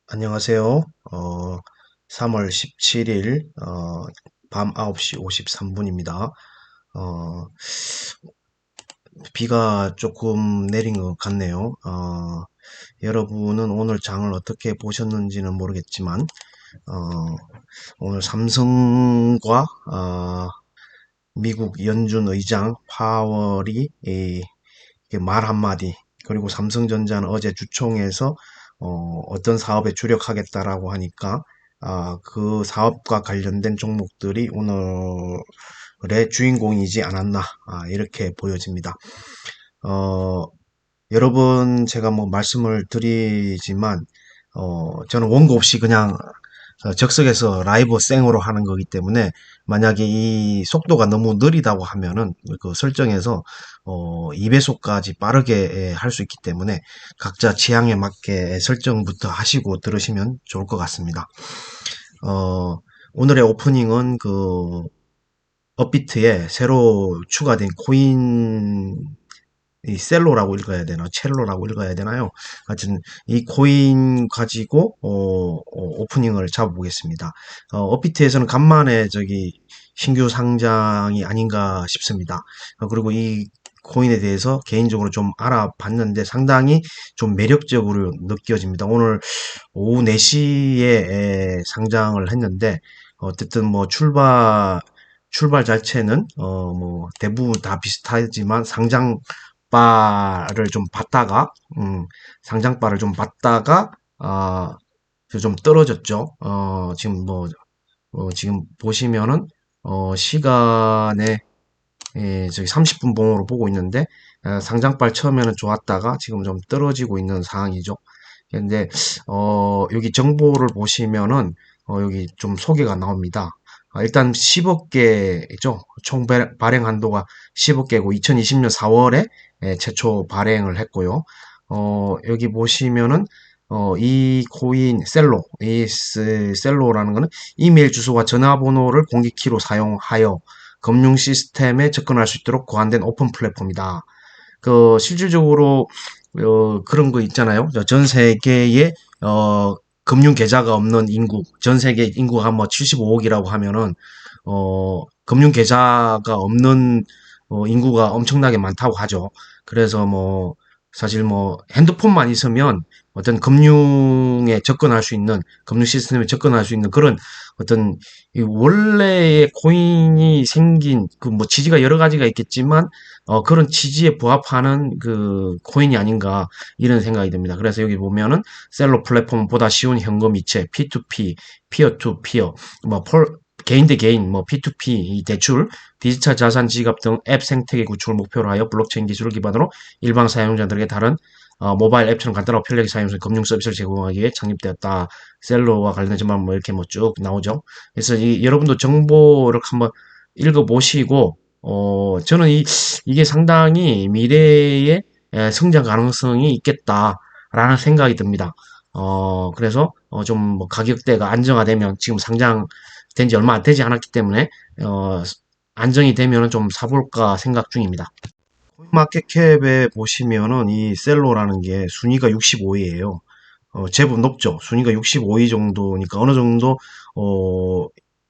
안녕하세요. 3월 17일, 밤 9시 53분입니다. 비가 조금 내린 것 같네요. 여러분은 오늘 장을 어떻게 보셨는지는 모르겠지만, 어, 오늘 삼성과, 미국 연준 의장 파월이 말 한마디, 그리고 삼성전자는 어제 주총에서 어떤 사업에 주력하겠다라고 하니까 그 사업과 관련된 종목들이 오늘의 주인공이지 않았나 이렇게 보여집니다. 어, 여러분 제가 뭐 말씀을 드리지만 저는 원고 없이 그냥 즉석에서 라이브 생으로 하는 거기 때문에 만약에 이 속도가 너무 느리다고 하면은 그 설정에서 2배속까지 빠르게 할 수 있기 때문에 각자 취향에 맞게 설정부터 하시고 들으시면 좋을 것 같습니다. 어, 오늘의 오프닝은 그 업비트에 새로 추가된 코인 이 셀로라고 읽어야 되나 첼로라고 읽어야 되나요? 하여튼 이 코인 가지고 오프닝을 잡아보겠습니다. 업비트에서는 간만에 저기 신규 상장이 아닌가 싶습니다. 그리고 이 코인에 대해서 개인적으로 좀 알아봤는데 상당히 좀 매력적으로 느껴집니다. 오늘 오후 4시에 상장을 했는데 어쨌든 뭐 출발 자체는 뭐 대부분 다 비슷하지만 상장바를 좀 받다가 상장바를 좀 받다가 좀 떨어졌죠. 지금 뭐 지금 보시면은 시간에 저기 30분 봉으로 보고 있는데 상장발 처음에는 좋았다가 지금 좀 떨어지고 있는 상황이죠. 근데 여기 정보를 보시면은 여기 좀 소개가 나옵니다. 일단 10억 개죠. 총 발행 한도가 10억 개고 2020년 4월에 최초 발행을 했고요. 여기 보시면은 이 코인 셀로라는 거는 이메일 주소와 전화번호를 공개키로 사용하여 금융 시스템에 접근할 수 있도록 고안된 오픈 플랫폼이다. 실질적으로 그런 거 있잖아요. 전 세계에 금융 계좌가 없는 인구, 전 세계 인구가 뭐 75억이라고 하면은 금융 계좌가 없는 인구가 엄청나게 많다고 하죠. 그래서 뭐 사실 뭐 핸드폰만 있으면 어떤 금융에 접근할 수 있는 금융 시스템에 접근할 수 있는 그런 어떤 이 원래의 코인이 생긴 그 뭐 취지가 여러 가지가 있겠지만 그런 취지에 부합하는 그 코인이 아닌가 이런 생각이 듭니다. 그래서 여기 보면은 셀러 플랫폼보다 쉬운 현금 이체, P2P, 피어 투 피어, 뭐 개인 대 개인, 뭐 P2P 대출, 디지털 자산 지갑 등 앱 생태계 구축을 목표로 하여 블록체인 기술을 기반으로 일반 사용자들에게 다른 모바일 앱처럼 간단하고 편리하게 사용할 수 있는 금융 서비스를 제공하기 위해 창립되었다. 셀러와 관련해서만 뭐 이렇게 뭐 쭉 나오죠. 그래서 여러분도 정보를 한번 읽어보시고, 저는 이게 상당히 미래의 성장 가능성이 있겠다라는 생각이 듭니다. 그래서 좀 뭐 가격대가 안정화되면 지금 상장된 지 얼마 되지 않았기 때문에 어, 안정이 되면은 좀 사볼까 생각 중입니다. 코인마켓캡에 보시면은 이 셀로라는 게 순위가 65위예요. 제법 높죠. 순위가 65위 정도니까 어느 정도 어,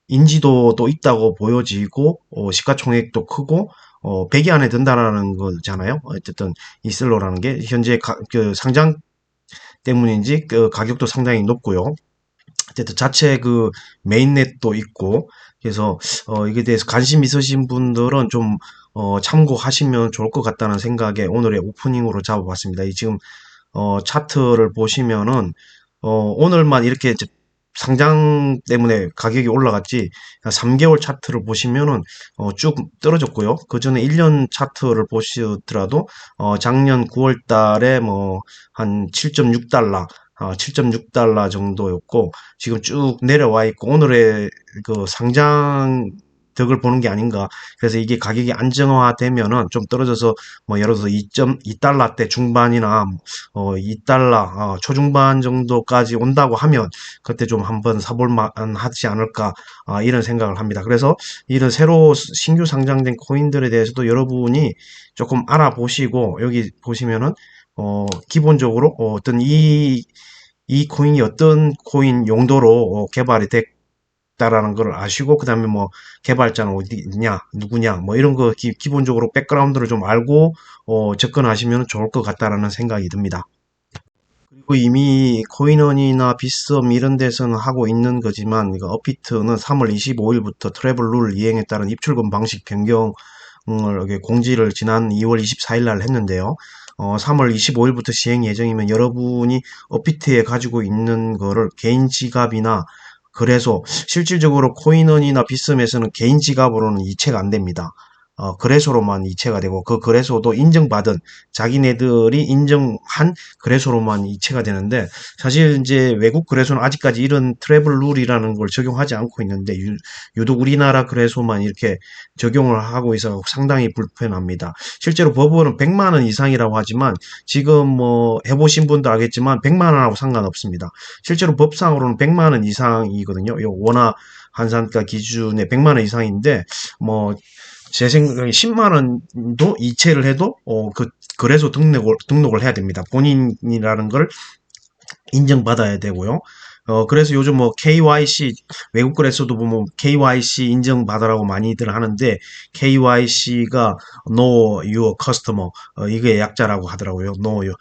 인지도도 있다고 보여지고 시가총액도 크고 100위 안에 든다라는 거잖아요. 어쨌든 이 셀로라는 게 현재 그 상장 때문인지 그 가격도 상당히 높고요. 어쨌든 자체 그 메인넷도 있고 그래서 이게 대해서 관심 있으신 분들은 좀 참고하시면 좋을 것 같다는 생각에 오늘의 오프닝으로 잡아봤습니다. 이 지금 차트를 보시면은 오늘만 이렇게 이제 상장 때문에 가격이 올라갔지 3개월 차트를 보시면은 쭉 떨어졌고요. 그 전에 1년 차트를 보시더라도 작년 9월 달에 뭐 한 7.6달러 7.6달러 정도였고 지금 쭉 내려와 있고 오늘의 그 상장 덕을 보는 게 아닌가. 그래서 이게 가격이 안정화되면은 좀 떨어져서 뭐 예를 들어서 2.2달러대 중반이나 2달러 초중반 정도까지 온다고 하면 그때 좀 한번 사볼 만하지 않을까 이런 생각을 합니다. 그래서 이런 새로 신규 상장된 코인들에 대해서도 여러분이 조금 알아보시고 여기 보시면은 기본적으로 어떤 이 코인이 어떤 코인 용도로 개발이 됐다라는 걸 아시고, 그 다음에 뭐 개발자는 어디 있냐, 누구냐, 뭐 이런 거 기본적으로 백그라운드를 좀 알고 접근하시면 좋을 것 같다라는 생각이 듭니다. 그리고 이미 코인원이나 빗썸 이런 데서는 하고 있는 거지만, 이거 업비트는 3월 25일부터 트래블 룰 이행에 따른 입출금 방식 변경을 이렇게 공지를 지난 2월 24일 날 했는데요. 3월 25일부터 시행 예정이면 여러분이 업비트에 가지고 있는 거를 개인 지갑이나 거래소, 실질적으로 코인원이나 빗썸에서는 개인 지갑으로는 이체가 안 됩니다. 거래소로만 이체가 되고, 그 거래소도 인정받은, 자기네들이 인정한 거래소로만 이체가 되는데, 사실 이제 외국 거래소는 아직까지 이런 트래블 룰이라는 걸 적용하지 않고 있는데, 유독 우리나라 거래소만 이렇게 적용을 하고 있어 상당히 불편합니다. 실제로 법원은 100만 원 이상이라고 하지만, 지금 뭐 해보신 분도 알겠지만 100만 원하고 상관없습니다. 실제로 법상으로는 100만 원 이상이거든요. 요 원화 환산가 기준에 100만 원 이상인데, 뭐 제 생각에 10만 원도 이체를 해도 그 거래소 등록을 해야 됩니다. 본인이라는 걸 인정받아야 되고요. 그래서 요즘 뭐 KYC, 외국 거래소도 보면 KYC 인정받으라고 많이들 하는데, KYC가 Know Your Customer, 이게 약자라고 하더라고요. Know Your,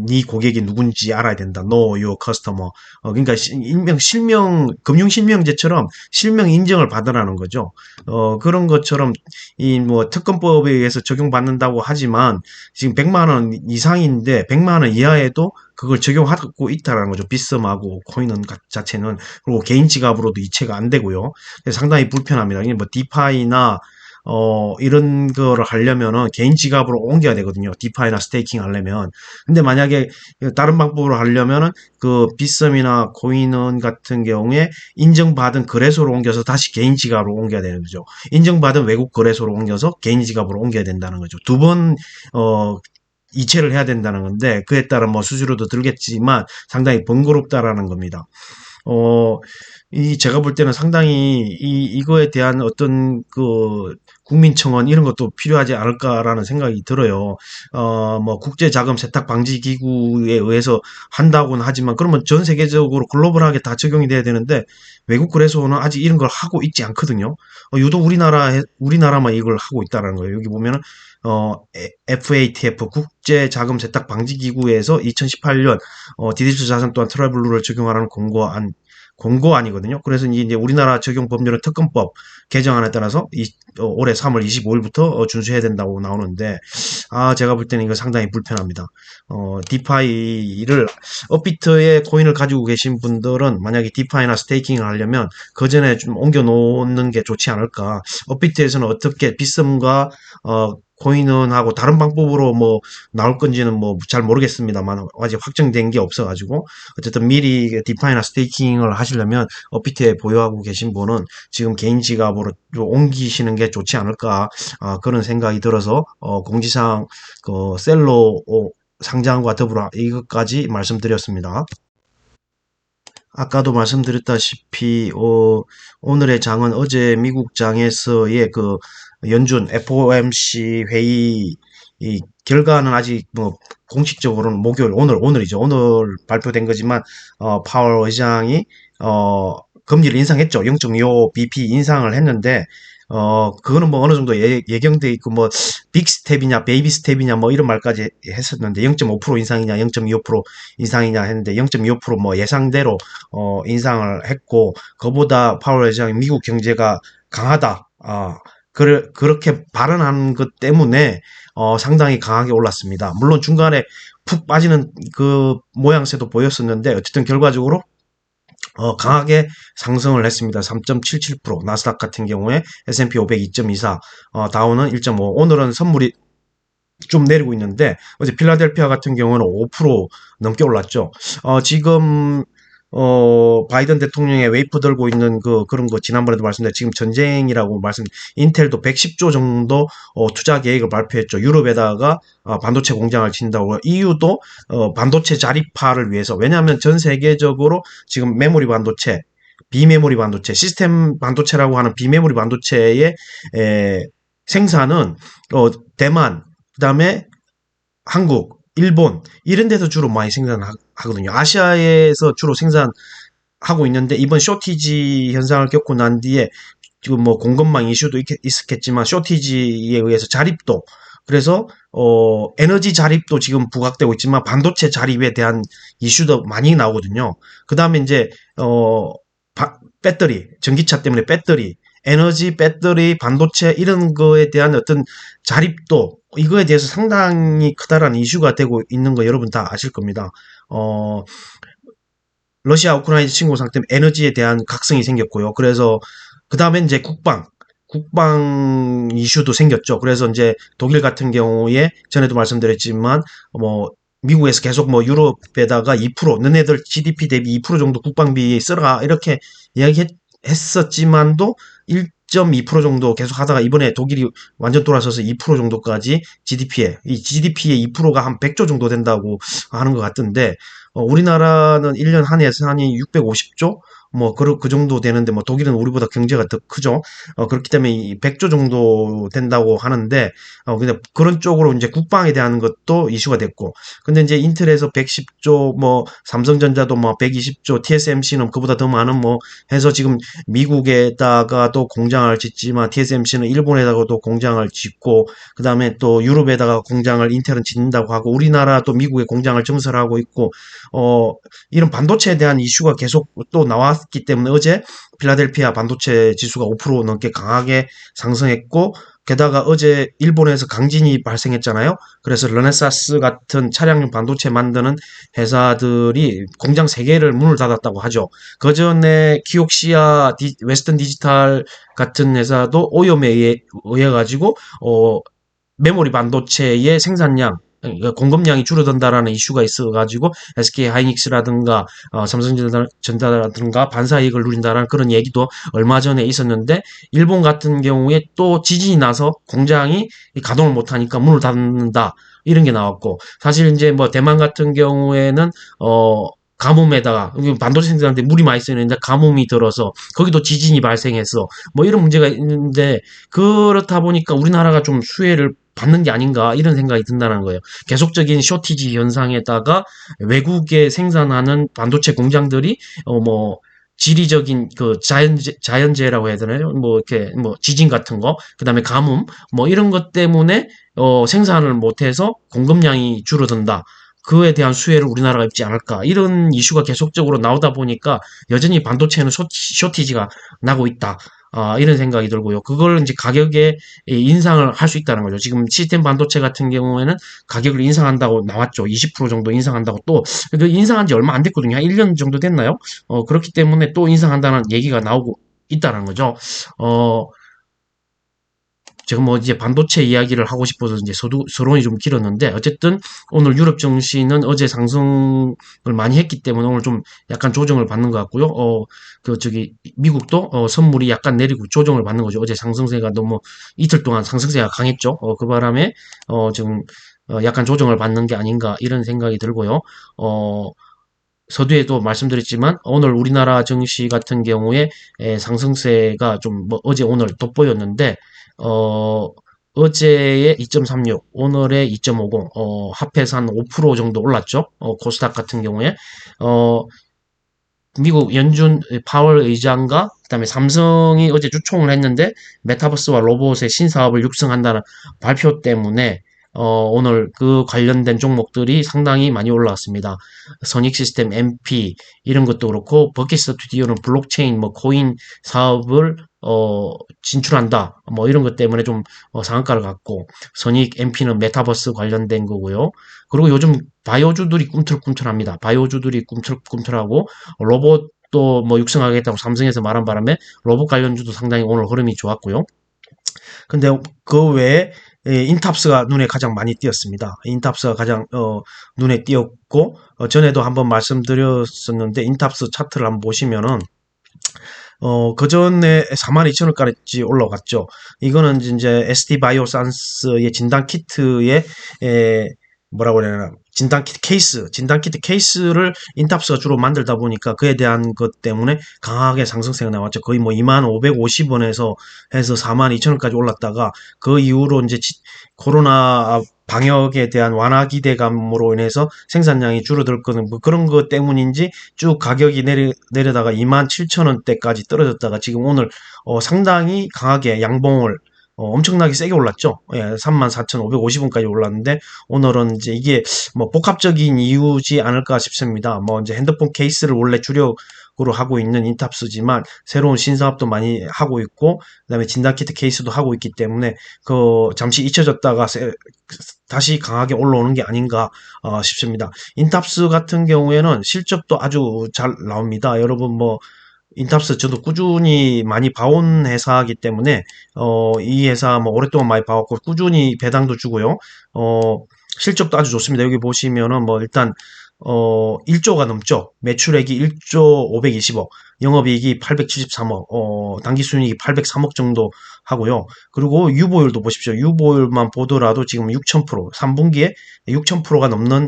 네 고객이 누군지 알아야 된다. Know Your Customer. 그러니까 금융 실명제처럼 실명 인정을 받으라는 거죠. 그런 것처럼 이 뭐 특검법에 의해서 적용받는다고 하지만, 지금 100만 원 이상인데 100만 원 이하에도 그걸 적용하고 있다라는 거죠. 빗썸하고 코인은 자체는. 그리고 개인 지갑으로도 이체가 안 되고요. 상당히 불편합니다. 이게 뭐 디파이나 이런 거를 하려면은 개인 지갑으로 옮겨야 되거든요. 디파이나 스테이킹 하려면. 근데 만약에 다른 방법으로 하려면은 그 빗썸이나 코인은 같은 경우에 인정받은 거래소로 옮겨서 다시 개인 지갑으로 옮겨야 되는 거죠. 인정받은 외국 거래소로 옮겨서 개인 지갑으로 옮겨야 된다는 거죠. 두 번, 이체를 해야 된다는 건데, 그에 따른 뭐 수수료도 들겠지만 상당히 번거롭다라는 겁니다. 어, 제가 볼 때는 상당히 이거에 대한 어떤 그 국민청원 이런 것도 필요하지 않을까라는 생각이 들어요. 뭐 국제자금 세탁 방지 기구에 의해서 한다고는 하지만, 그러면 전 세계적으로 글로벌하게 다 적용이 돼야 되는데, 외국 거래소는 아직 이런 걸 하고 있지 않거든요. 유독 우리나라만 이걸 하고 있다는 거예요. 여기 보면은 FATF 국제자금 세탁 방지 기구에서 2018년 디지털 자산 또한 트러블 룰을 적용하라는 공고안이거든요. 그래서 이제 우리나라 적용 법률은 특검법 개정안에 따라서 올해 3월 25일부터 준수해야 된다고 나오는데, 제가 볼 때는 이거 상당히 불편합니다. 디파이를, 업비트에 코인을 가지고 계신 분들은 만약에 디파이나 스테이킹을 하려면 그 전에 좀 옮겨 놓는 게 좋지 않을까. 업비트에서는 어떻게 빗썸과 코인은하고 다른 방법으로 뭐 나올 건지는 뭐 잘 모르겠습니다만, 아직 확정된 게 없어가지고, 어쨌든 미리 디파이나 스테이킹을 하시려면 업비트에 보유하고 계신 분은 지금 개인 지갑으로 좀 옮기시는 게 좋지 않을까, 그런 생각이 들어서 공지사항 그 셀로 상장과 더불어 이것까지 말씀드렸습니다. 아까도 말씀드렸다시피 오늘의 장은 어제 미국 장에서의 그 연준 FOMC 회의 이 결과는 아직 뭐 공식적으로는 목요일, 오늘이죠. 오늘 발표된 거지만 파월 의장이 금리를 인상했죠. 0.25 BP 인상을 했는데, 그거는 뭐 어느 정도 예경돼 있고, 뭐, 빅 스텝이냐, 베이비 스텝이냐, 뭐 이런 말까지 했었는데, 0.5% 인상이냐, 0.25% 인상이냐 했는데, 0.25%뭐 예상대로, 인상을 했고, 그보다 파월 의장이 미국 경제가 강하다, 그렇게 발언한 것 때문에, 상당히 강하게 올랐습니다. 물론 중간에 푹 빠지는 그 모양새도 보였었는데, 어쨌든 결과적으로 강하게 상승을 했습니다. 3.77%, 나스닥 같은 경우에 S&P 500 2.24, 다우는 1.5. 오늘은 선물이 좀 내리고 있는데, 어제 필라델피아 같은 경우는 5% 넘게 올랐죠. 지금 바이든 대통령의 웨이프 들고 있는 그런 거 지난번에도 말씀드렸는데, 지금 전쟁이라고 인텔도 110조 정도 투자 계획을 발표했죠. 유럽에다가 반도체 공장을 진다고. EU도 반도체 자립화를 위해서, 왜냐하면 전 세계적으로 지금 메모리 반도체, 비메모리 반도체, 시스템 반도체라고 하는 비메모리 반도체의 생산은 대만, 그다음에 한국 일본 이런 데서 주로 많이 생산하거든요. 아시아에서 주로 생산하고 있는데 이번 쇼티지 현상을 겪고 난 뒤에 지금 뭐 공급망 이슈도 있었겠지만 쇼티지에 의해서 자립도 그래서 에너지 자립도 지금 부각되고 있지만 반도체 자립에 대한 이슈도 많이 나오거든요. 그다음에 이제 배터리 전기차 때문에 배터리 에너지 배터리 반도체 이런 거에 대한 어떤 자립도 이거에 대해서 상당히 크다라는 이슈가 되고 있는 거 여러분 다 아실 겁니다. 어 러시아 우크라이나 침공 상태 에너지에 대한 각성이 생겼고요. 그래서 그 다음에 이제 국방 이슈도 생겼죠. 그래서 이제 독일 같은 경우에 전에도 말씀드렸지만 뭐 미국에서 계속 뭐 유럽에다가 2% 너네들 GDP 대비 2% 정도 국방비 쓰라 이렇게 이야기했었지만도 1.2% 정도 계속 하다가 이번에 독일이 완전 돌아서서 2% 정도까지 이 GDP의 2%가 한 100조 정도 된다고 하는 것 같은데 우리나라는 1년 한 예산이 650조? 뭐, 그 정도 되는데, 뭐, 독일은 우리보다 경제가 더 크죠. 그렇기 때문에 이 100조 정도 된다고 하는데, 근데 그런 쪽으로 이제 국방에 대한 것도 이슈가 됐고, 근데 이제 인텔에서 110조, 뭐, 삼성전자도 뭐, 120조, TSMC는 그보다 더 많은 뭐, 해서 지금 미국에다가도 공장을 짓지만, TSMC는 일본에다가도 공장을 짓고, 그 다음에 또 유럽에다가 공장을 인텔은 짓는다고 하고, 우리나라도 미국에 공장을 증설하고 있고, 어, 이런 반도체에 대한 이슈가 계속 또 나왔기 때문에 어제 필라델피아 반도체 지수가 5% 넘게 강하게 상승했고, 게다가 어제 일본에서 강진이 발생했잖아요. 그래서 르네사스 같은 차량용 반도체 만드는 회사들이 공장 3개를 문을 닫았다고 하죠. 그 전에 키옥시아, 웨스턴 디지털 같은 회사도 오염에 의해 가지고 메모리 반도체의 생산량 그러니까 공급량이 줄어든다라는 이슈가 있어가지고 SK 하이닉스라든가 삼성전자라든가 반사이익을 누린다라는 그런 얘기도 얼마 전에 있었는데 일본 같은 경우에 또 지진이 나서 공장이 가동을 못하니까 문을 닫는다 이런 게 나왔고 사실 이제 뭐 대만 같은 경우에는 가뭄에다가 반도체 생산하는데 물이 많이 쓰이는데 가뭄이 들어서 거기도 지진이 발생해서 뭐 이런 문제가 있는데 그렇다 보니까 우리나라가 좀 수혜를 받는 게 아닌가 이런 생각이 든다는 거예요. 계속적인 쇼티지 현상에다가 외국에 생산하는 반도체 공장들이 뭐 지리적인 그 자연재해라고 해야 되나요? 뭐 이렇게 뭐 지진 같은 거, 그다음에 가뭄 뭐 이런 것 때문에 생산을 못해서 공급량이 줄어든다. 그에 대한 수혜를 우리나라가 입지 않을까 이런 이슈가 계속적으로 나오다 보니까 여전히 반도체는 쇼티지가 나고 있다. 이런 생각이 들고요. 그걸 이제 가격에 인상을 할 수 있다는 거죠. 지금 시스템 반도체 같은 경우에는 가격을 인상한다고 나왔죠. 20% 정도 인상한다고 또, 그 인상한 지 얼마 안 됐거든요. 한 1년 정도 됐나요? 그렇기 때문에 또 인상한다는 얘기가 나오고 있다는 거죠. 제가 뭐 이제 반도체 이야기를 하고 싶어서 이제 서론이 좀 길었는데 어쨌든 오늘 유럽 증시는 어제 상승을 많이 했기 때문에 오늘 좀 약간 조정을 받는 것 같고요. 미국도 선물이 약간 내리고 조정을 받는 거죠. 어제 상승세가 너무 이틀 동안 상승세가 강했죠. 그 바람에 지금 약간 조정을 받는 게 아닌가 이런 생각이 들고요. 서두에도 말씀드렸지만 오늘 우리나라 증시 같은 경우에 상승세가 좀 뭐 어제 오늘 돋보였는데 어제의 2.36, 오늘의 2.50, 합해서 한 5% 정도 올랐죠. 코스닥 같은 경우에 미국 연준 파월 의장과 그다음에 삼성이 어제 주총을 했는데 메타버스와 로봇의 신사업을 육성한다는 발표 때문에 오늘 그 관련된 종목들이 상당히 많이 올라왔습니다. 선익 시스템, MP 이런 것도 그렇고 버킷 스튜디오는 블록체인, 뭐 코인 사업을 진출한다. 뭐 이런 것 때문에 좀 상한가를 갖고 선익, MP는 메타버스 관련된 거고요. 그리고 요즘 바이오주들이 꿈틀꿈틀합니다. 바이오주들이 꿈틀꿈틀하고 로봇도 뭐 육성하겠다고 삼성에서 말한 바람에 로봇 관련주도 상당히 오늘 흐름이 좋았고요. 근데 그 외에 인탑스가 눈에 가장 많이 띄었습니다. 인탑스가 가장 눈에 띄었고 전에도 한번 말씀드렸었는데 인탑스 차트를 한번 보시면은 그 전에 42,000원까지 올라갔죠. 이거는 이제 ST 바이오산스의 진단 키트의 뭐라고 해야 되나 진단 키트 케이스를 인탑스가 주로 만들다 보니까 그에 대한 것 때문에 강하게 상승세가 나왔죠. 거의 뭐 2550원에서 해서 42,000원까지 올랐다가 그 이후로 이제 코로나 방역에 대한 완화 기대감으로 인해서 생산량이 줄어들 거는 뭐 그런 것 때문인지 쭉 가격이 내려다가 27,000원대까지 떨어졌다가 지금 오늘 상당히 강하게 양봉을 엄청나게 세게 올랐죠. 예, 34,550원까지 올랐는데 오늘은 이제 이게 뭐 복합적인 이유지 않을까 싶습니다. 뭐 이제 핸드폰 케이스를 원래 주력으로 하고 있는 인탑스지만 새로운 신사업도 많이 하고 있고 그다음에 진단키트 케이스도 하고 있기 때문에 그 잠시 잊혀졌다가 다시 강하게 올라오는 게 아닌가 싶습니다. 인탑스 같은 경우에는 실적도 아주 잘 나옵니다. 여러분 뭐 인탑스 저도 꾸준히 많이 봐온 회사이기 때문에 이 회사 뭐 오랫동안 많이 봐왔고 꾸준히 배당도 주고요. 실적도 아주 좋습니다. 여기 보시면은 뭐 일단 1조가 넘죠. 매출액이 1조 520억, 영업이익이 873억, 당기순이익이 803억 정도 하고요. 그리고 유보율도 보십시오. 유보율만 보더라도 지금 6000%, 3분기에 6000%가 넘는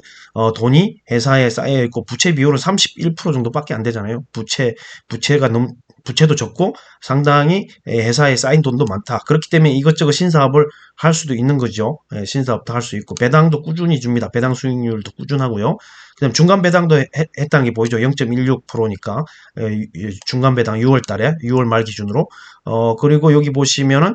돈이 회사에 쌓여 있고 부채 비율은 31% 정도밖에 안 되잖아요. 부채도 적고 상당히 회사에 쌓인 돈도 많다. 그렇기 때문에 이것저것 신사업을 할 수도 있는 거죠. 예, 신사업도 할 수 있고 배당도 꾸준히 줍니다. 배당 수익률도 꾸준하고요. 그다음 중간 배당도 했다는 게 보이죠. 0.16%니까 중간 배당 6월 달에 6월 말 기준으로 그리고 여기 보시면은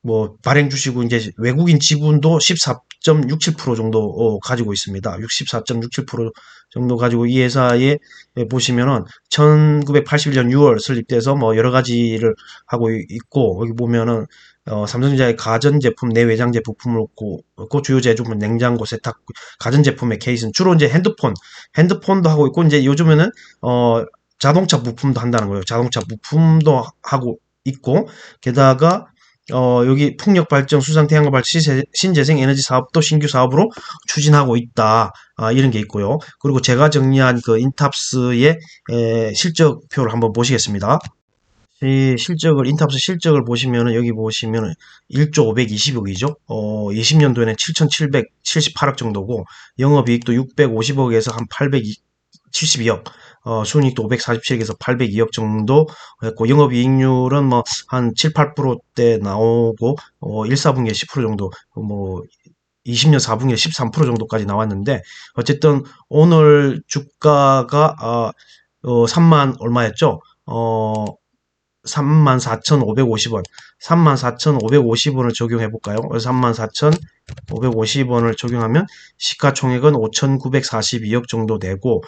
뭐 발행 주시고 이제 외국인 지분도 14.67% 정도 가지고 있습니다. 64.67% 정도 가지고 이 회사에 보시면은 1981년 6월 설립돼서 뭐 여러 가지를 하고 있고 여기 보면은 삼성전자의 가전제품, 내외장재 부품을 얻고 주요 제조업은 냉장고, 세탁, 가전제품의 케이스는 주로 이제 핸드폰도 하고 있고 이제 요즘에는 자동차 부품도 한다는 거예요. 자동차 부품도 하고 있고 게다가 여기 풍력 발전, 수상 태양광 발전, 신재생 에너지 사업도 신규 사업으로 추진하고 있다. 이런 게 있고요. 그리고 제가 정리한 그 인탑스의 실적표를 한번 보시겠습니다. 이 인탑스 실적을 보시면은, 여기 보시면은, 1조 520억이죠. 20년도에는 7,778억 정도고, 영업이익도 650억에서 한 872억, 순이익도 547억에서 802억 정도 했고, 영업이익률은 뭐, 한 7, 8%대 나오고, 1, 4분기에 10% 정도, 뭐, 20년 4분기에 13% 정도까지 나왔는데, 어쨌든, 오늘 주가가, 3만 얼마였죠? 34,550원, 34,550원을 적용해 볼까요? 34,550원을 적용하면 시가총액은 5,942억 정도 되고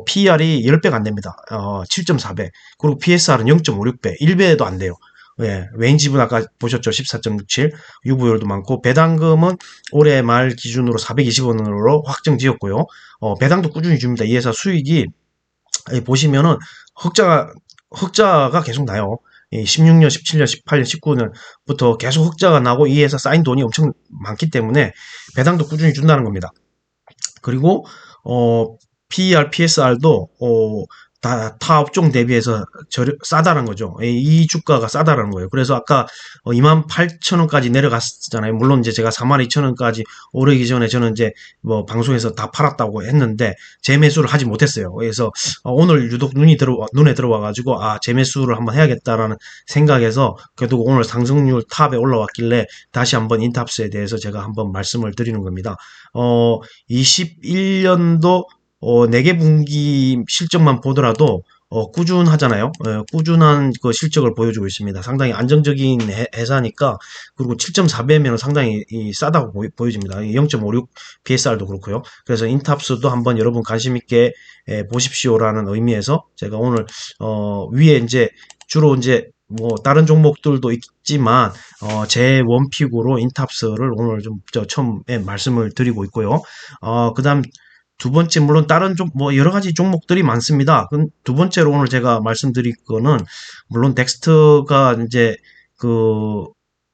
PER이 10배가 안 됩니다. 7.4배. 그리고 PSR은 0.56배, 1배도 안 돼요. 예, 외인 지분 아까 보셨죠? 14.67, 유보율도 많고 배당금은 올해 말 기준으로 420원으로 확정 지었고요. 배당도 꾸준히 줍니다. 이 회사 수익이 보시면은 흑자가 계속 나요. 16년, 17년, 18년, 19년부터 계속 흑자가 나고 이 회사 쌓인 돈이 엄청 많기 때문에 배당도 꾸준히 준다는 겁니다. 그리고 PER, PSR도 타 업종 대비해서 싸다는 거죠. 이 주가가 싸다라는 거예요. 그래서 아까 28,000원까지 내려갔잖아요. 물론 이제 제가 42,000원까지 오르기 전에 저는 이제 뭐 방송에서 다 팔았다고 했는데 재매수를 하지 못했어요. 그래서 오늘 유독 눈에 들어와 가지고 재매수를 한번 해야겠다라는 생각에서 그래도 오늘 상승률 탑에 올라왔길래 다시 한번 인탑스에 대해서 제가 한번 말씀을 드리는 겁니다. 21년도 4개 분기 실적만 보더라도 꾸준하잖아요. 꾸준한 그 실적을 보여주고 있습니다. 상당히 안정적인 회사니까 그리고 7.4배면 상당히 싸다고 보여집니다. 0.56 PSR도 그렇고요. 그래서 인탑스도 한번 여러분 관심 있게 보십시오라는 의미에서 제가 오늘 위에 이제 주로 이제 뭐 다른 종목들도 있지만 제 원픽으로 인탑스를 오늘 좀 처음에 말씀을 드리고 있고요. 그다음 두 번째, 물론 다른 뭐 여러 가지 종목들이 많습니다. 두 번째로 오늘 제가 말씀드릴 거는, 물론 덱스터가 이제 그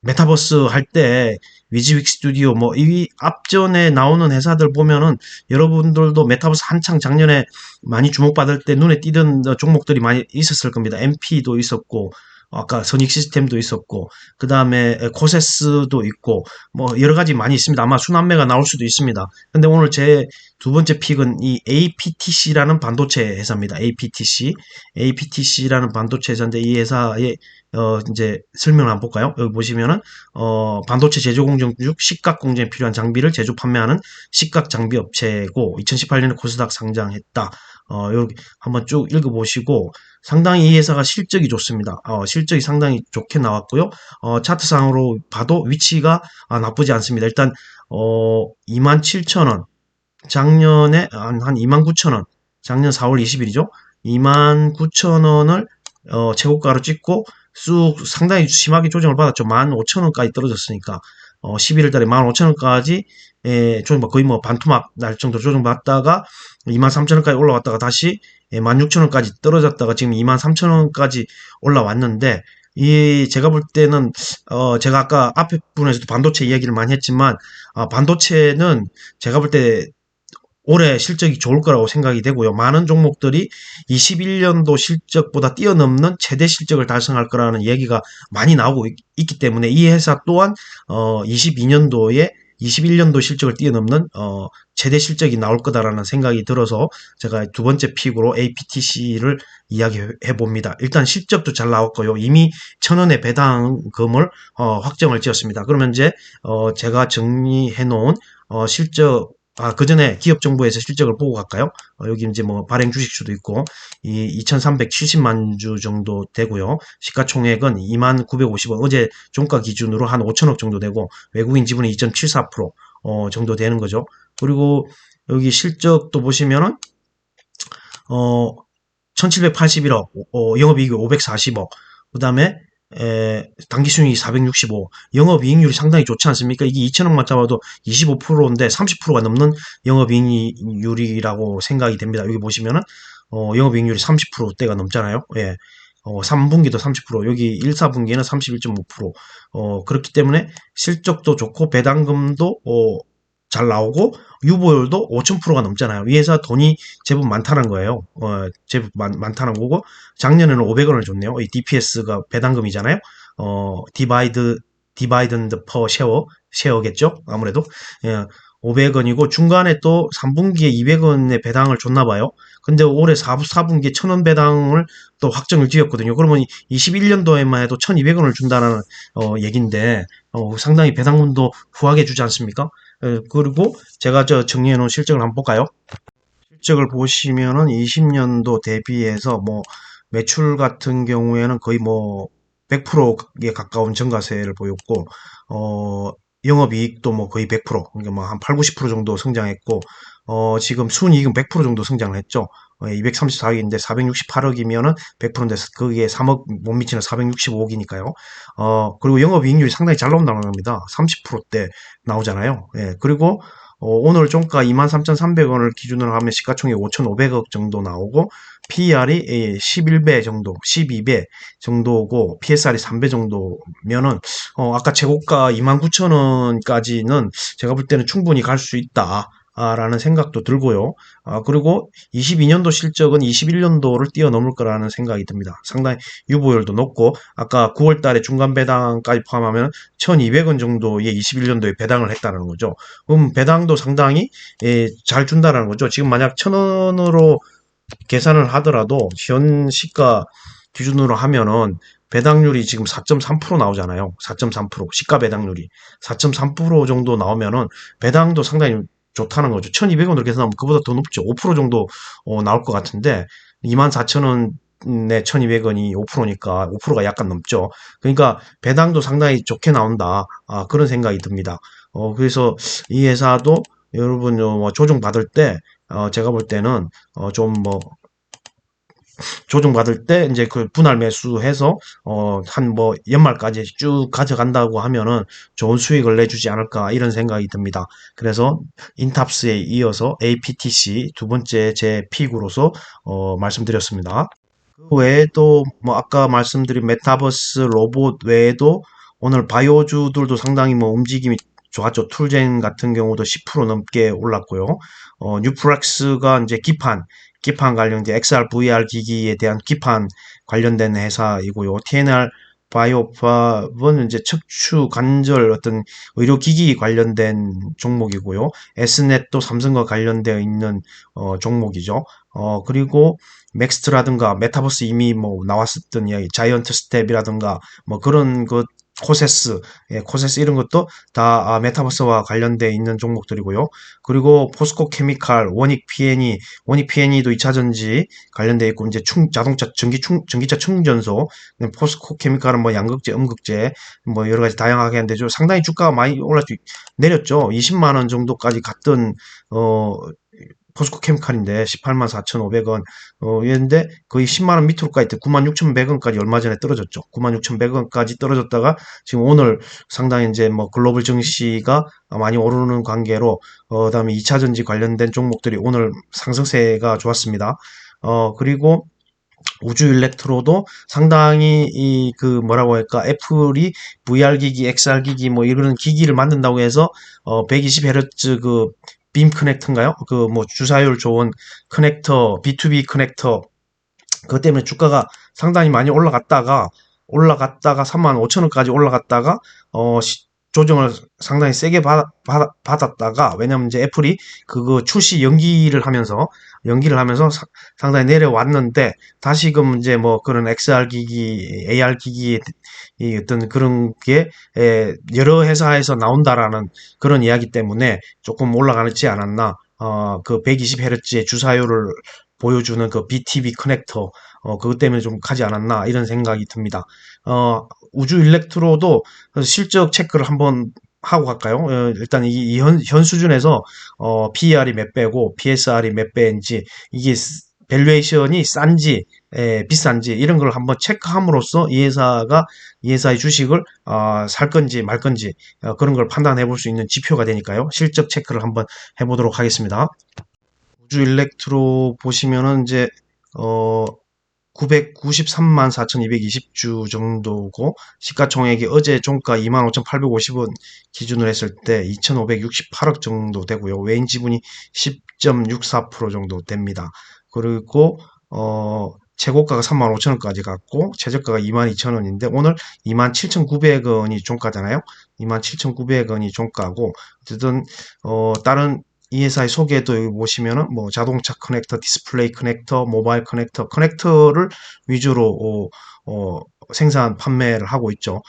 메타버스 할 때 위즈윅 스튜디오 뭐 이 앞전에 나오는 회사들 보면은 여러분들도 메타버스 한창 작년에 많이 주목받을 때 눈에 띄던 종목들이 많이 있었을 겁니다. MP도 있었고 아까 선익 시스템도 있었고, 그 다음에 코세스도 있고, 뭐 여러 가지 많이 있습니다. 아마 순환매가 나올 수도 있습니다. 근데 오늘 제 두 번째 픽은 이 APTC라는 반도체 회사입니다. APTC. APTC라는 반도체 회사인데 이 회사의 이제 설명을 한번 볼까요? 여기 보시면은 반도체 제조 공정 중 식각 공정에 필요한 장비를 제조 판매하는 식각 장비 업체고 2018년에 코스닥 상장했다. 여기 한번 쭉 읽어보시고 상당히 이 회사가 실적이 좋습니다. 실적이 상당히 좋게 나왔고요. 차트상으로 봐도 위치가 나쁘지 않습니다. 일단 27,000원 작년에 한 29,000원 작년 4월 20일이죠. 29,000원을 최고가로 찍고 쑥 상당히 심하게 조정을 받았죠. 15,000원까지 떨어졌으니까 11월 달에 15,000원까지 조정 거의 뭐 반토막 날 정도 조정받다가 23,000원까지 올라왔다가 다시 16,000원까지 떨어졌다가 지금 23,000원까지 올라왔는데 이 제가 볼 때는 제가 아까 앞에 부분에서도 반도체 이야기를 많이 했지만 반도체는 제가 볼 때 올해 실적이 좋을 거라고 생각이 되고요. 많은 종목들이 21년도 실적보다 뛰어넘는 최대 실적을 달성할 거라는 얘기가 많이 나오고 있기 때문에 이 회사 또한 22년도에 21년도 실적을 뛰어넘는 최대 실적이 나올 거다라는 생각이 들어서 제가 두 번째 픽으로 APTC를 이야기해 봅니다. 일단 실적도 잘 나왔고요. 이미 1,000원의 배당금을 확정을 지었습니다. 그러면 이제 제가 정리해 놓은 실적 그 전에 기업 정보에서 실적을 보고 갈까요? 여기 이제 뭐 발행 주식수도 있고, 2,370만 주 정도 되고요. 시가총액은 2만 950억, 어제 종가 기준으로 한 5천억 정도 되고, 외국인 지분이 2.74% 정도 되는 거죠. 그리고 여기 실적도 보시면은, 1781억, 영업이익이 540억, 그 다음에 당기순이익이 465, 영업이익률이 상당히 좋지 않습니까? 이게 2천억만 잡아도 25%인데 30%가 넘는 영업이익률이라고 생각이 됩니다. 여기 보시면은 영업이익률이 30%대가 넘잖아요. 예. 3분기도 30%, 여기 1, 4분기에는 31.5%. 그렇기 때문에 실적도 좋고 배당금도 잘 나오고 유보율도 5,000%가 넘잖아요. 이 회사 돈이 제법 많다는 거예요. 제법 많다는 거고 작년에는 500원을 줬네요. 이 DPS가 배당금이잖아요. 디바이든드 퍼 쉐어겠죠? 아무래도. 예, 500원이고 중간에 또 3분기에 200원의 배당을 줬나 봐요. 근데 올해 4분기에 1,000원 배당을 또 확정을 지었거든요. 그러면 21년도에만 해도 1,200원을 준다는 얘긴데 상당히 배당금도 후하게 주지 않습니까? 그리고 제가 정리해 놓은 실적을 한번 볼까요? 실적을 보시면은 20년도 대비해서 뭐 매출 같은 경우에는 거의 뭐 100%에 가까운 증가세를 보였고 영업이익도 뭐 거의 100%, 그러니까 뭐 한 8, 90% 정도 성장했고 지금 순이익은 100% 정도 성장을 했죠. 234억인데 468억이면은 100%인데 거기에 3억 못 미치는 465억이니까요. 그리고 영업이익률이 상당히 잘 나온다는 겁니다. 30%대 나오잖아요. 예, 그리고 오늘 종가 23,300원을 기준으로 하면 시가총액 5,500억 정도 나오고 PER이 11배 정도, 12배 정도고 PSR이 3배 정도면은 아까 최고가 29,000원까지는 제가 볼 때는 충분히 갈 수 있다. 라는 생각도 들고요. 그리고 22년도 실적은 21년도를 뛰어넘을 거라는 생각이 듭니다. 상당히 유보율도 높고, 아까 9월 달에 중간 배당까지 포함하면 1,200원 정도의 21년도에 배당을 했다는 거죠. 그럼 배당도 상당히 잘 준다는 거죠. 지금 만약 1,000원으로 계산을 하더라도 현 시가 기준으로 하면은 배당률이 지금 4.3% 나오잖아요. 4.3%. 시가 배당률이 4.3% 정도 나오면은 배당도 상당히 좋다는 거죠. 1,200원으로 계산하면 그보다 더 높죠. 5% 정도 나올 것 같은데 24,000원에 1,200원이 5%니까 5%가 약간 넘죠. 그러니까 배당도 상당히 좋게 나온다. 그런 생각이 듭니다. 그래서 이 회사도 여러분 뭐 조정 받을 때 제가 볼 때는 좀 뭐 조정받을 때 이제 그 분할 매수해서 한 뭐 연말까지 쭉 가져간다고 하면은 좋은 수익을 내주지 않을까 이런 생각이 듭니다. 그래서 인탑스에 이어서 APTC 두 번째 제 픽으로서 말씀드렸습니다. 그 외에도 뭐 아까 말씀드린 메타버스 로봇 외에도 오늘 바이오주들도 상당히 뭐 움직임이 좋았죠. 툴젠 같은 경우도 10% 넘게 올랐고요. 뉴프렉스가 이제 기판 관련된 XR, VR 기기에 대한 기판 관련된 회사이고요. TNR 바이오팝은 이제 척추 관절 어떤 의료기기 관련된 종목이고요. S넷도 삼성과 관련되어 있는 종목이죠. 그리고 맥스트라든가 메타버스 이미 뭐 나왔었던 이야기, 자이언트 스텝이라든가 뭐 그런 것, 코세스, 코세스 이런 것도 다 메타버스와 관련되어 있는 종목들이고요. 그리고 포스코 케미칼, 원익 P&E도 2차 전지 관련되어 있고 이제 자동차 전기차 충전소, 포스코 케미칼은 뭐 양극재, 음극재 뭐 여러 가지 다양하게 하는데 좀 상당히 주가가 많이 내렸죠. 20만 원 정도까지 갔던 어 포스코 케미칼인데 18만 4,500원 이랬는데 거의 10만 원 밑으로까지 96,100원까지 얼마 전에 떨어졌죠. 96,100원까지 떨어졌다가 지금 오늘 상당히 이제 뭐 글로벌 증시가 많이 오르는 관계로 그다음에 2차 전지 관련된 종목들이 오늘 상승세가 좋았습니다. 그리고 우주 일렉트로도 상당히 이 그 뭐라고 할까 애플이 VR 기기, XR 기기 뭐 이런 기기를 만든다고 해서 120Hz 그 빔 커넥터인가요? 그 뭐 주사율 좋은 커넥터, B2B 커넥터 그것 때문에 주가가 상당히 많이 올라갔다가 35,000원까지 올라갔다가 조정을 상당히 세게 받았다가 왜냐면 이제 애플이 그거 출시 연기를 하면서 상당히 내려왔는데 다시금 이제 뭐 그런 XR 기기, AR 기기의 이 어떤 그런 게 여러 회사에서 나온다라는 그런 이야기 때문에 조금 올라가지 않았나. 그 120Hz의 주사율을 보여주는 그 BTB 커넥터, 그것 때문에 좀 가지 않았나, 이런 생각이 듭니다. 우주 일렉트로도 실적 체크를 한번 하고 갈까요? 일단 현 수준에서, PER이 몇 배고, PSR이 몇 배인지, 이게 밸류에이션이 싼지, 비싼지, 이런 걸 한번 체크함으로써 이 회사의 주식을, 살 건지 말 건지, 그런 걸 판단해 볼 수 있는 지표가 되니까요. 실적 체크를 한번 해보도록 하겠습니다. 우주 일렉트로 보시면은 이제 어 993만 4,220주 정도고 시가총액이 어제 종가 25,850원 기준으로 했을 때 2,568억 정도 되고요. 외인 지분이 10.64% 정도 됩니다. 그리고 최고가가 35,000원까지 갔고 최저가가 22,000원인데 오늘 27,900원이 종가잖아요. 27,900원이 종가고 어쨌든 다른 이 회사의 소개도 여기 보시면은 뭐 자동차 커넥터, 디스플레이 커넥터, 모바일 커넥터를 위주로 생산 판매를 하고 있죠.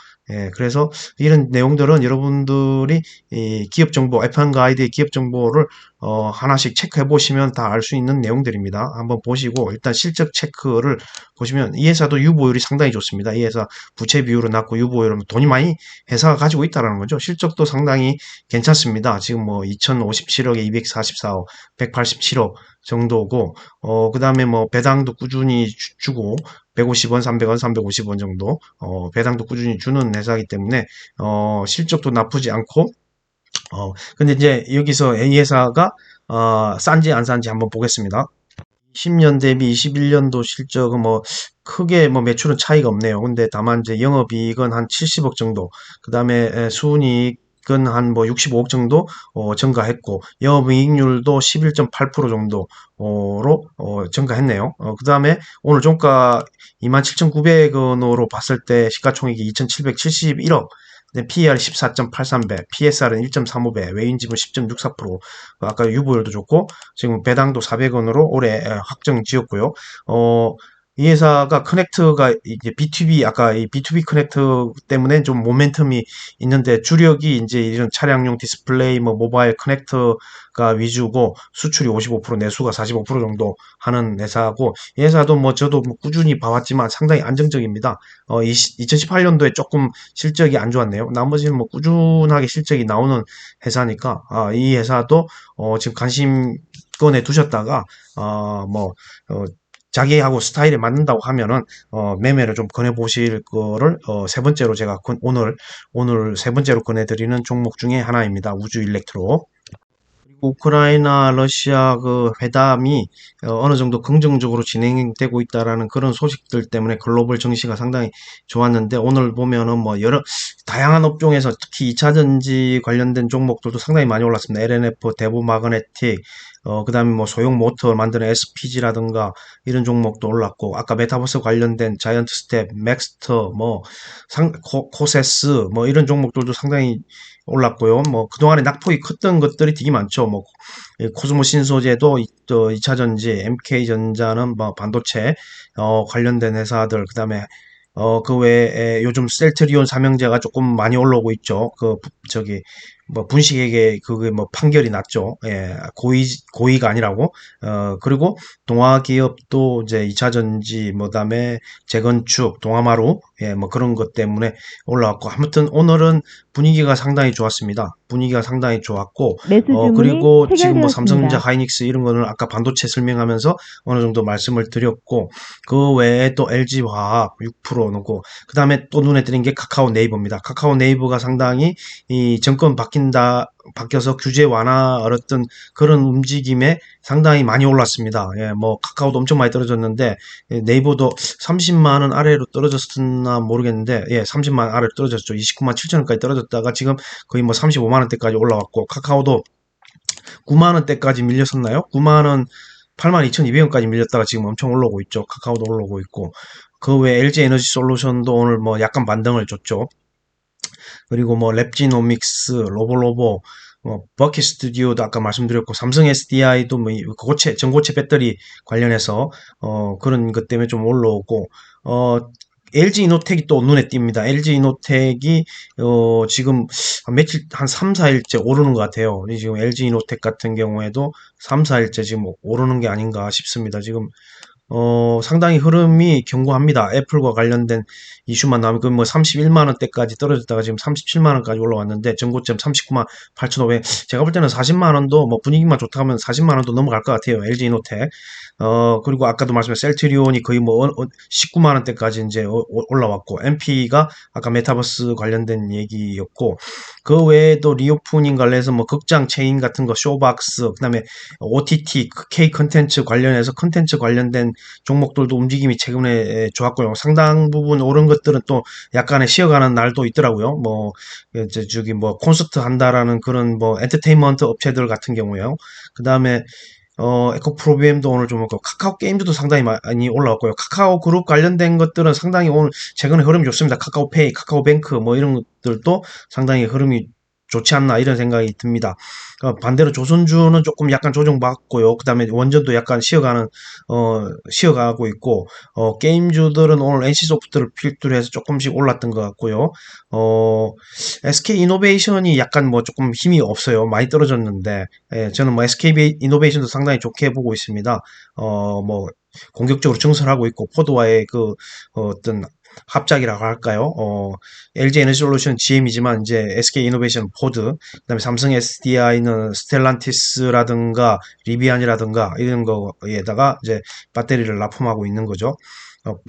그래서 이런 내용들은 여러분들이 이 기업 정보, F1 가이드의 기업 정보를 하나씩 체크해 보시면 다 알 수 있는 내용들입니다. 한번 보시고 일단 실적 체크를 보시면 이 회사도 유보율이 상당히 좋습니다. 이 회사 부채 비율은 낮고 유보율은 돈이 많이 회사가 가지고 있다라는 거죠. 실적도 상당히 괜찮습니다. 지금 뭐 2057억에 244억, 187억 정도고, 그 다음에 뭐 배당도 꾸준히 주고, 150원, 300원, 350원 정도, 배당도 꾸준히 주는 회사이기 때문에, 실적도 나쁘지 않고, 근데 이제 여기서 A 회사가, 싼지 안 싼지 한번 보겠습니다. 10년 대비 21년도 실적은 뭐 크게 뭐 매출은 차이가 없네요. 근데 다만 이제 영업이익은 한 70억 정도, 그 다음에 순이익은 한 뭐 65억 정도 증가했고 영업이익률도 11.8% 정도로 증가했네요. 그 다음에 오늘 종가 27,900원으로 봤을 때 시가총액이 2,771억, PER 14.83배, PSR은 1.35배, 외인지분 10.64%, 아까 유보율도 좋고, 지금 배당도 400원으로 올해 확정 지었고요. 이 회사가 커넥트가 이제 B2B, 아까 이 B2B 커넥트 때문에 좀 모멘텀이 있는데 주력이 이제 이런 차량용 디스플레이, 뭐 모바일 커넥터가 위주고 수출이 55%, 내수가 45% 정도 하는 회사고, 이 회사도 뭐 저도 뭐 꾸준히 봐왔지만 상당히 안정적입니다. 2018년도에 조금 실적이 안 좋았네요. 나머지는 뭐 꾸준하게 실적이 나오는 회사니까, 이 회사도 지금 관심권에 두셨다가 뭐 자기하고 스타일에 맞는다고 하면은 매매를 좀 권해 보실 거를 세 번째로 제가 오늘 세 번째로 권해 드리는 종목 중에 하나입니다. 우주 일렉트로. 그리고 우크라이나 러시아 그 회담이 어느 정도 긍정적으로 진행되고 있다라는 그런 소식들 때문에 글로벌 증시가 상당히 좋았는데 오늘 보면은 뭐 여러 다양한 업종에서 특히 2차 전지 관련된 종목들도 상당히 많이 올랐습니다. LNF, 대부 마그네틱, 그다음에 뭐 소형 모터 만드는 SPG라든가 이런 종목도 올랐고, 아까 메타버스 관련된 자이언트 스텝, 맥스터, 뭐 코세스 뭐 이런 종목들도 상당히 올랐고요. 뭐 그동안에 낙폭이 컸던 것들이 되게 많죠. 뭐 코스모 신소재도 2차 전지, MK 전자는 뭐 반도체 관련된 회사들, 그다음에 그 외에 요즘 셀트리온 삼형제가 조금 많이 올라오고 있죠. 저기, 뭐, 분식회계 그게 뭐 판결이 났죠. 예, 고의가 아니라고. 그리고 동화 기업도 이제 2차 전지, 뭐, 다음에 재건축, 동아마루, 예, 뭐 그런 것 때문에 올라왔고. 아무튼 오늘은 분위기가 상당히 좋았습니다. 분위기가 상당히 좋았고, 매수 주문이 그리고 지금 뭐 삼성전자, 체결되었습니다. 하이닉스 이런 거는 아까 반도체 설명하면서 어느 정도 말씀을 드렸고, 그 외에 또 LG화학 6%고, 그 다음에 또 눈에 띄는 게 카카오 네이버입니다. 카카오 네이버가 상당히 이 정권 바뀌어서 규제 완화 어떤 그런 움직임에 상당히 많이 올랐습니다. 예, 뭐 카카오도 엄청 많이 떨어졌는데, 네이버도 30만 원 아래로 떨어졌었나 모르겠는데, 예, 30만 원 아래로 떨어졌죠. 29만 7천 원까지 떨어졌다가 지금 거의 뭐 35만 원대까지 올라왔고, 카카오도 9만 원대까지 밀렸었나요? 9만 원, 8만 2,200원까지 밀렸다가 지금 엄청 올라오고 있죠. 카카오도 올라오고 있고. 그 외에 LG 에너지 솔루션도 오늘 뭐 약간 반등을 줬죠. 그리고 뭐 랩지노믹스, 로보로보, 뭐 버킷 스튜디오도 아까 말씀드렸고, 삼성 SDI도 뭐 전고체 배터리 관련해서 그런 것 때문에 좀 올라오고, 어 LG 이노텍이 또 눈에 띕니다. LG 이노텍이 지금 며칠 한 3, 4일째 오르는 것 같아요. 지금 LG 이노텍 같은 경우에도 3, 4일째 지금 오르는 게 아닌가 싶습니다. 지금 상당히 흐름이 견고합니다. 애플과 관련된 이슈만 나오면 그 뭐 31만 원대까지 떨어졌다가 지금 37만 원까지 올라왔는데, 전고점 39만 8,500. 제가 볼 때는 40만 원도 뭐 분위기만 좋다 하면 40만 원도 넘어갈 것 같아요. LG 이노텍. 그리고 아까도 말씀하신 셀트리온이 거의 뭐 19만 원대까지 이제 올라왔고, MP가 아까 메타버스 관련된 얘기였고, 그 외에도 리오프닝 관련해서 뭐 극장 체인 같은 거, 쇼박스, 그다음에 OTT, K 컨텐츠 관련해서 컨텐츠 관련된 종목들도 움직임이 최근에 좋았고요. 상당 부분 오른 것들은 또 약간의 쉬어가는 날도 있더라고요. 뭐 이제 저기 뭐 콘서트 한다라는 그런 뭐 엔터테인먼트 업체들 같은 경우에요. 그다음에 에코프로비엠도 오늘 좀 그렇고, 카카오 게임즈도 상당히 많이 올라왔고요. 카카오 그룹 관련된 것들은 상당히 오늘 최근에 흐름이 좋습니다. 카카오페이, 카카오뱅크 뭐 이런 것들도 상당히 흐름이 좋지 않나 이런 생각이 듭니다. 반대로 조선주는 조금 약간 조정받고요. 그 다음에 원전도 약간 쉬어가고 있고, 게임주들은 오늘 NC소프트를 필두로 해서 조금씩 올랐던 것 같고요. SK이노베이션이 약간 뭐 조금 힘이 없어요. 많이 떨어졌는데, 예, 저는 뭐 SK이노베이션도 상당히 좋게 보고 있습니다. 뭐 공격적으로 증설하고 있고, 포드와의 어떤 합작이라고 할까요? LG 에너지솔루션 GM이지만 이제 SK 이노베이션 포드, 그다음에 삼성 SDI는 스텔란티스라든가 리비안이라든가 이런 거에다가 이제 배터리를 납품하고 있는 거죠.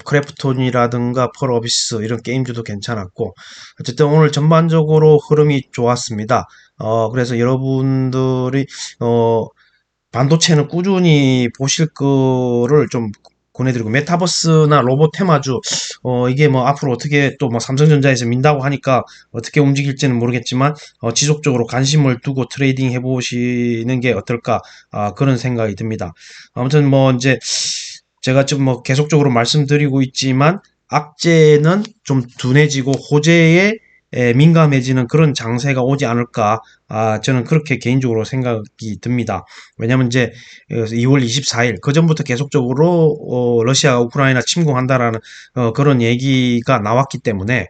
크래프톤이라든가 펄어비스 이런 게임주도 괜찮았고, 어쨌든 오늘 전반적으로 흐름이 좋았습니다. 그래서 여러분들이 반도체는 꾸준히 보실 거를 좀 권해드리고, 메타버스나 로봇 테마주, 이게 뭐 앞으로 어떻게 또 뭐 삼성전자에서 민다고 하니까 어떻게 움직일지는 모르겠지만, 지속적으로 관심을 두고 트레이딩 해보시는 게 어떨까, 그런 생각이 듭니다. 아무튼 뭐 이제 제가 좀 뭐 계속적으로 말씀드리고 있지만, 악재는 좀 둔해지고 호재에 민감해지는 그런 장세가 오지 않을까, 저는 그렇게 개인적으로 생각이 듭니다. 왜냐면 이제 2월 24일, 그 전부터 계속적으로 러시아가 우크라이나 침공한다라는 그런 얘기가 나왔기 때문에,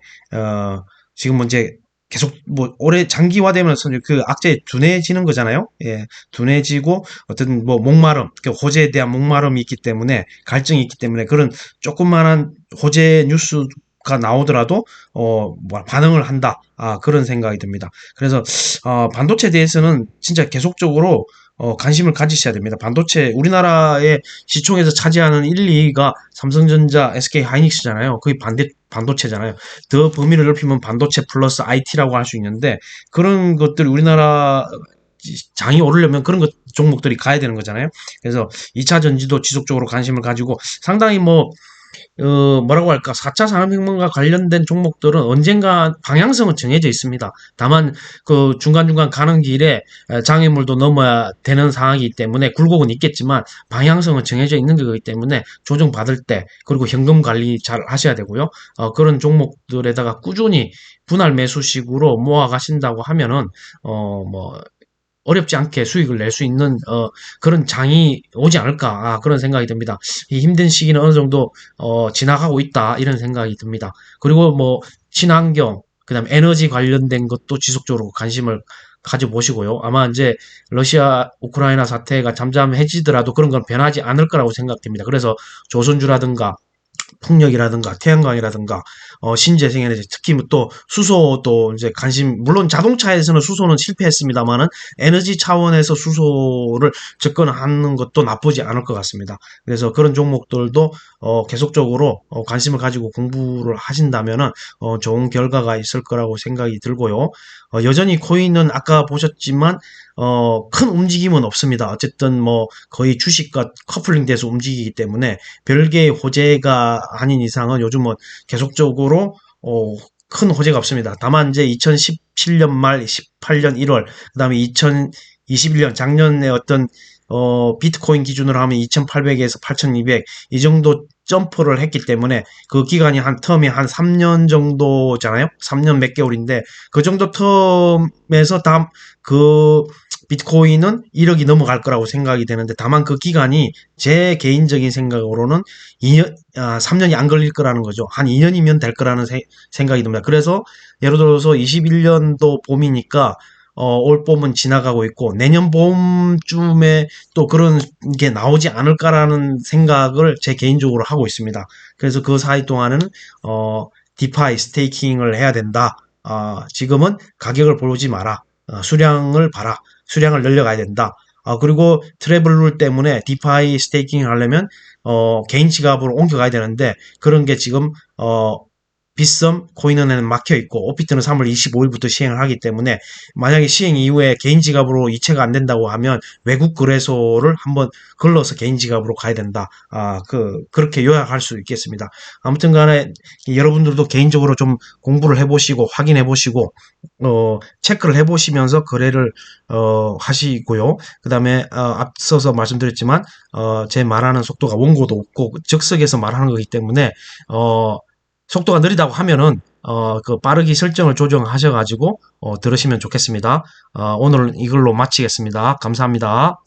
지금 뭐 이제 계속 뭐 오래 장기화되면서 그 악재 둔해지는 거잖아요. 예, 둔해지고 어떤 뭐 목마름, 그 호재에 대한 목마름이 있기 때문에, 갈증이 있기 때문에, 그런 조그만한 호재 뉴스가 나오더라도 뭐 반응을 한다. 그런 생각이 듭니다. 그래서 반도체에 대해서는 진짜 계속적으로 관심을 가지셔야 됩니다. 반도체 우리나라의 시총에서 차지하는 1, 2위가 삼성전자, SK 하이닉스잖아요. 그게 반도체잖아요. 더 범위를 넓히면 반도체 플러스 IT라고 할 수 있는데, 그런 것들 우리나라 장이 오르려면 그런 것 종목들이 가야 되는 거잖아요. 그래서 2차 전지도 지속적으로 관심을 가지고, 상당히 뭐 뭐라고 할까, 4차 산업혁명과 관련된 종목들은 언젠가 방향성은 정해져 있습니다. 다만, 그 중간중간 가는 길에 장애물도 넘어야 되는 상황이기 때문에 굴곡은 있겠지만, 방향성은 정해져 있는 거기 때문에 조정받을 때, 그리고 현금 관리 잘 하셔야 되고요. 그런 종목들에다가 꾸준히 분할 매수식으로 모아 가신다고 하면은, 뭐, 어렵지 않게 수익을 낼 수 있는 그런 장이 오지 않을까 그런 생각이 듭니다. 이 힘든 시기는 어느 정도 지나가고 있다 이런 생각이 듭니다. 그리고 뭐 친환경 그다음 에너지 관련된 것도 지속적으로 관심을 가져보시고요. 아마 이제 러시아 우크라이나 사태가 잠잠해지더라도 그런 건 변하지 않을 거라고 생각됩니다. 그래서 조선주라든가 풍력이라든가 태양광이라든가 신재생에너지 특히 또 수소도 이제 관심 물론 자동차에서는 수소는 실패했습니다만은 에너지 차원에서 수소를 접근하는 것도 나쁘지 않을 것 같습니다. 그래서 그런 종목들도 계속적으로 관심을 가지고 공부를 하신다면은 좋은 결과가 있을 거라고 생각이 들고요. 여전히 코인은 아까 보셨지만 큰 움직임은 없습니다. 어쨌든 뭐 거의 주식과 커플링돼서 움직이기 때문에 별개의 호재가 아닌 이상은 요즘은 계속적으로 큰 호재가 없습니다. 다만 이제 2017년 말 18년 1월 그다음에 2021년 작년에 어떤 비트코인 기준으로 하면 2,800에서 8,200 이 정도 점프를 했기 때문에 그 기간이 한 텀이 한 3년 정도잖아요. 3년 몇 개월인데 그 정도 텀에서 다음 그 비트코인은 1억이 넘어갈 거라고 생각이 되는데 다만 그 기간이 제 개인적인 생각으로는 3년이 안 걸릴 거라는 거죠. 한 2년이면 될 거라는 생각이 듭니다. 그래서 예를 들어서 21년도 봄이니까 올 봄은 지나가고 있고 내년 봄쯤에 또 그런 게 나오지 않을까라는 생각을 제 개인적으로 하고 있습니다. 그래서 그 사이 동안에는 디파이 스테이킹을 해야 된다. 지금은 가격을 보지 마라. 수량을 봐라. 수량을 늘려가야 된다. 그리고 트래블 룰 때문에 디파이 스테이킹 하려면 개인 지갑으로 옮겨가야 되는데 그런 게 지금 빗썸 코인은행은 막혀 있고 오피트는 3월 25일부터 시행을 하기 때문에 만약에 시행 이후에 개인 지갑으로 이체가 안 된다고 하면 외국 거래소를 한번 걸러서 개인 지갑으로 가야 된다. 그렇게 요약할 수 있겠습니다. 아무튼 간에 여러분들도 개인적으로 좀 공부를 해보시고 확인해 보시고 체크를 해보시면서 거래를 하시고요. 그 다음에 앞서서 말씀드렸지만 제 말하는 속도가 원고도 없고 즉석에서 말하는 거기 때문에 속도가 느리다고 하면은 그 빠르기 설정을 조정하셔가지고 들으시면 좋겠습니다. 오늘은 이걸로 마치겠습니다. 감사합니다.